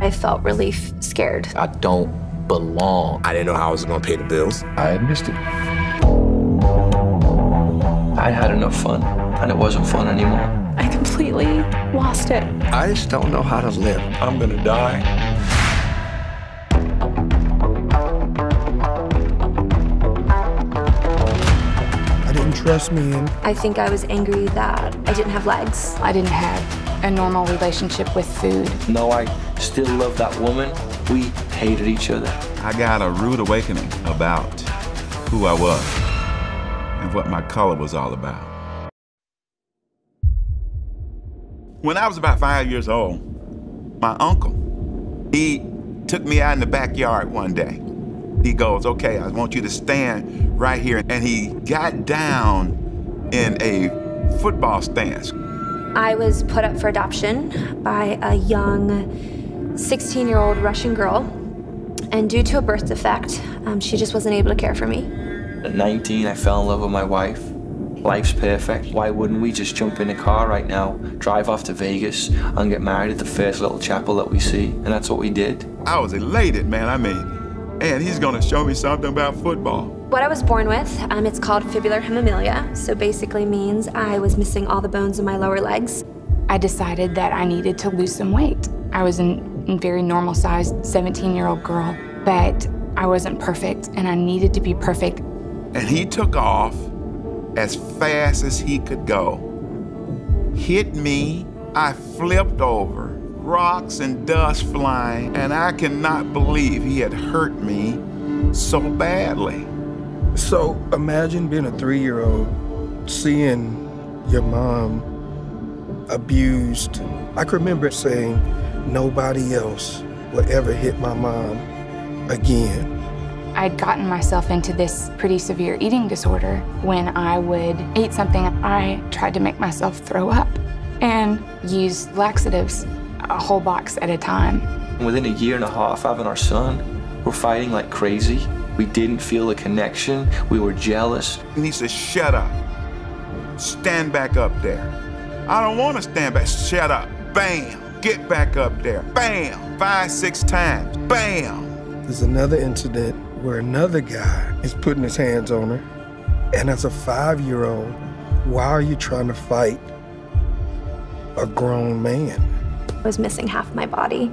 I felt really scared. I don't belong. I didn't know how I was gonna pay the bills. I had missed it. I had enough fun, and it wasn't fun anymore. I completely lost it. I just don't know how to live. I'm gonna die. I didn't trust men. I think I was angry that I didn't have legs. I didn't have a normal relationship with food. No, I still love that woman. We hated each other. I got a rude awakening about who I was and what my color was all about. When I was about 5 years old, my uncle, he took me out in the backyard one day. He goes, okay, I want you to stand right here. And he got down in a football stance. I was put up for adoption by a young 16-year-old Russian girl. And due to a birth defect, she just wasn't able to care for me. At 19, I fell in love with my wife. Life's perfect. Why wouldn't we just jump in a car right now, drive off to Vegas, and get married at the first little chapel that we see? And that's what we did. I was elated, man. I mean, and he's gonna show me something about football. What I was born with, it's called fibular hemimelia, so basically means I was missing all the bones in my lower legs. I decided that I needed to lose some weight. I was a very normal-sized 17-year-old girl, but I wasn't perfect, and I needed to be perfect. And he took off as fast as he could go. Hit me, I flipped over, rocks and dust flying, and I cannot believe he had hurt me so badly. So imagine being a 3-year-old, seeing your mom abused. I can remember saying, nobody else will ever hit my mom again. I'd gotten myself into this pretty severe eating disorder. When I would eat something, I tried to make myself throw up and use laxatives, a whole box at a time. Within a year and a half having our son, we're fighting like crazy. We didn't feel a connection. We were jealous. And he said, shut up. Stand back up there. I don't want to stand back. Shut up. Bam. Get back up there. Bam. 5, 6 times. Bam. There's another incident where another guy is putting his hands on her. And as a 5-year-old, why are you trying to fight a grown man? I was missing half my body.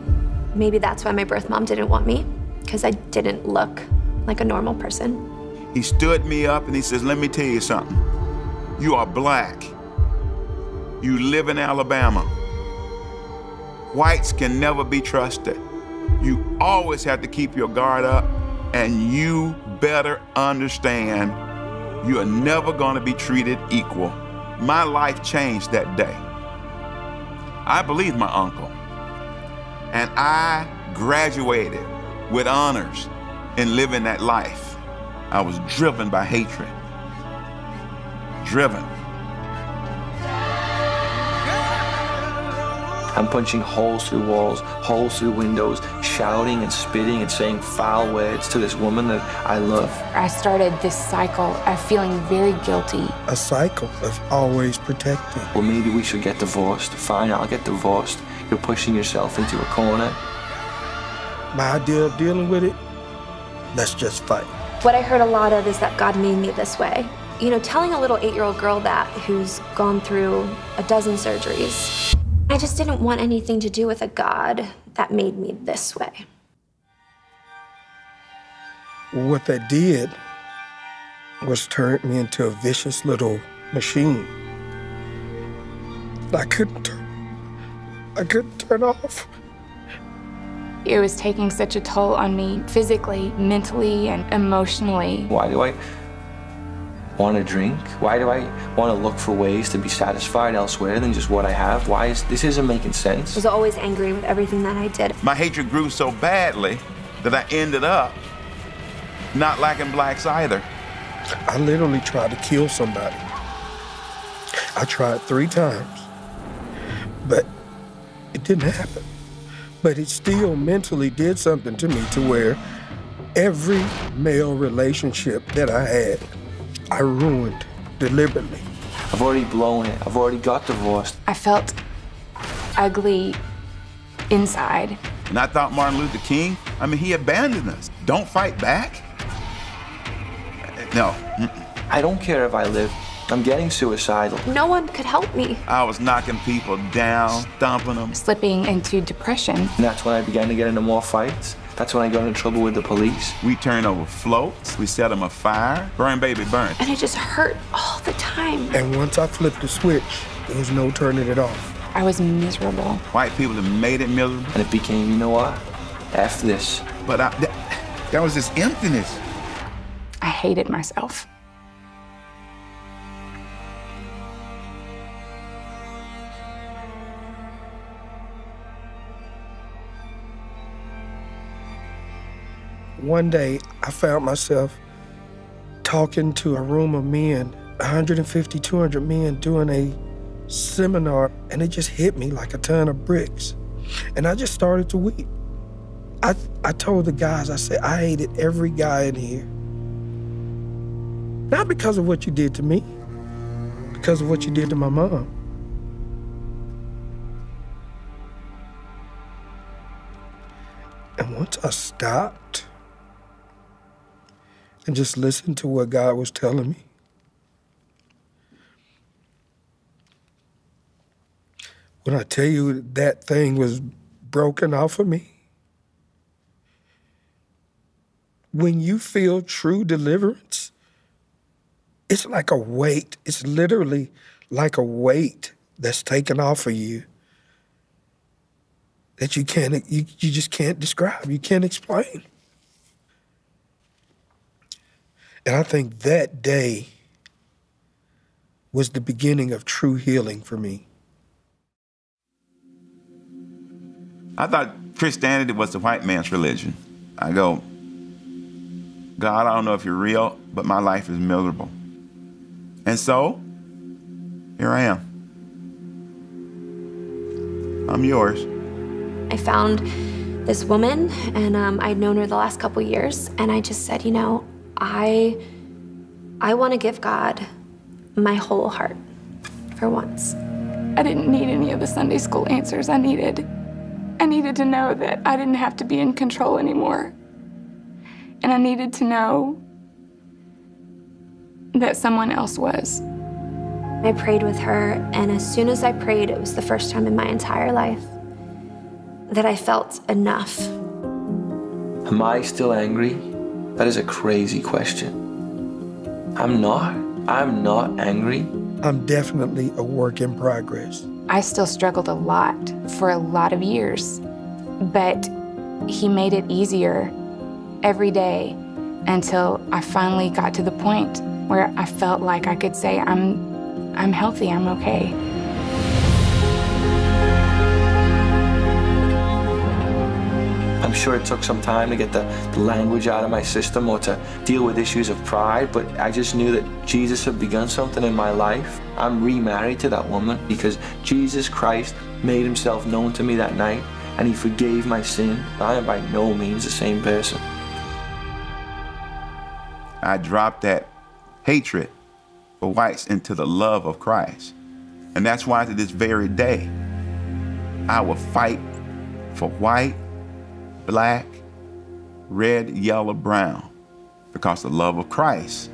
Maybe that's why my birth mom didn't want me, because I didn't look like a normal person. He stood me up and he says, let me tell you something. You are black. You live in Alabama. Whites can never be trusted. You always have to keep your guard up, and you better understand you are never gonna be treated equal. My life changed that day. I believed my uncle, and I graduated with honors in living that life. I was driven by hatred. Driven. I'm punching holes through walls, holes through windows, shouting and spitting and saying foul words to this woman that I love. I started this cycle of feeling very guilty. A cycle of always protecting. Well, maybe we should get divorced. Fine, I'll get divorced. You're pushing yourself into a corner. My idea of dealing with it, let's just fight. What I heard a lot of is that God made me this way. You know, telling a little 8-year-old girl that who's gone through a dozen surgeries, I just didn't want anything to do with a God that made me this way. What that did was turn me into a vicious little machine. I couldn't turn off. It was taking such a toll on me physically, mentally, and emotionally. Why do I want to drink? Why do I want to look for ways to be satisfied elsewhere than just what I have? This isn't making sense. I was always angry with everything that I did. My hatred grew so badly that I ended up not liking blacks either. I literally tried to kill somebody. I tried 3 times, but it didn't happen. But it still mentally did something to me to where every male relationship that I had, I ruined deliberately. I've already blown it. I've already got divorced. I felt ugly inside. And I thought Martin Luther King, he abandoned us. Don't fight back? No. I don't care if I live. I'm getting suicidal. No one could help me. I was knocking people down, stomping them. Slipping into depression. And that's when I began to get into more fights. That's when I got into trouble with the police. We turned over floats, we set them afire. Burn, baby, burn. And it just hurt all the time. And once I flipped the switch, there was no turning it off. I was miserable. White people have made it miserable. And it became, you know what? F this. But that was this emptiness. I hated myself. One day, I found myself talking to a room of men, 150, 200 men doing a seminar, and it just hit me like a ton of bricks. And I just started to weep. I told the guys, I said, I hated every guy in here. Not because of what you did to me, because of what you did to my mom. And once I stopped and just listened to what God was telling me, when I tell you that thing was broken off of me, when you feel true deliverance, it's like a weight. It's literally like a weight that's taken off of you that you just can't describe, you can't explain. And I think that day was the beginning of true healing for me. I thought Christianity was the white man's religion. I go, God, I don't know if you're real, but my life is miserable. And so, here I am. I'm yours. I found this woman, and I'd known her the last couple years, and I just said, you know, I want to give God my whole heart for once. I didn't need any of the Sunday school answers I needed. I needed to know that I didn't have to be in control anymore. And I needed to know that someone else was. I prayed with her, and as soon as I prayed, it was the first time in my entire life that I felt enough. Am I still angry? That is a crazy question. I'm not angry. I'm definitely a work in progress. I still struggled a lot for a lot of years, but he made it easier every day until I finally got to the point where I felt like I could say, I'm healthy, I'm okay. I'm sure it took some time to get the language out of my system or to deal with issues of pride, but I just knew that Jesus had begun something in my life. I'm remarried to that woman because Jesus Christ made himself known to me that night and he forgave my sin. I am by no means the same person. I dropped that hatred for whites into the love of Christ. And that's why to this very day, I will fight for white, black, red, yellow, brown, because the love of Christ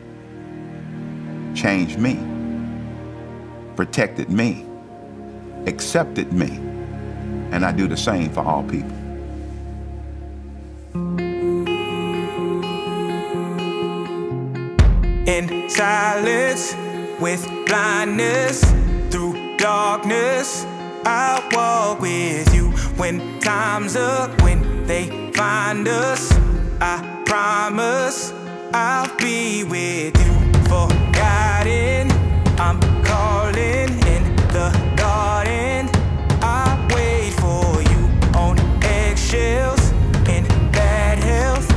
changed me, protected me, accepted me, and I do the same for all people. In silence, with blindness, through darkness, I'll walk with you. When time's up, when they find us, I promise I'll be with you. Forgotten, I'm calling in the garden. I wait for you on eggshells, in bad health,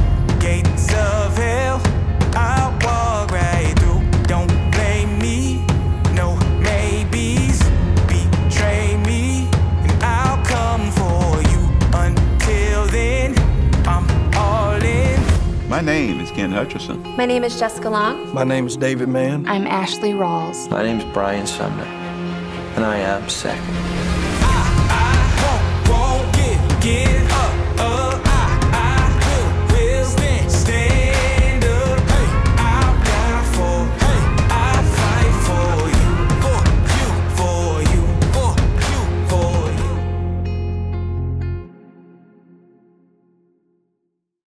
gates of hell. I'll walk right through. Don't blame me, no maybes. Betray me, and I'll come for you. Until then, I'm all in. My name is Ken Hutcherson. My name is Jessica Long. My name is David Mann. I'm Ashley Rawls. My name's Brian Sumner, and I am second.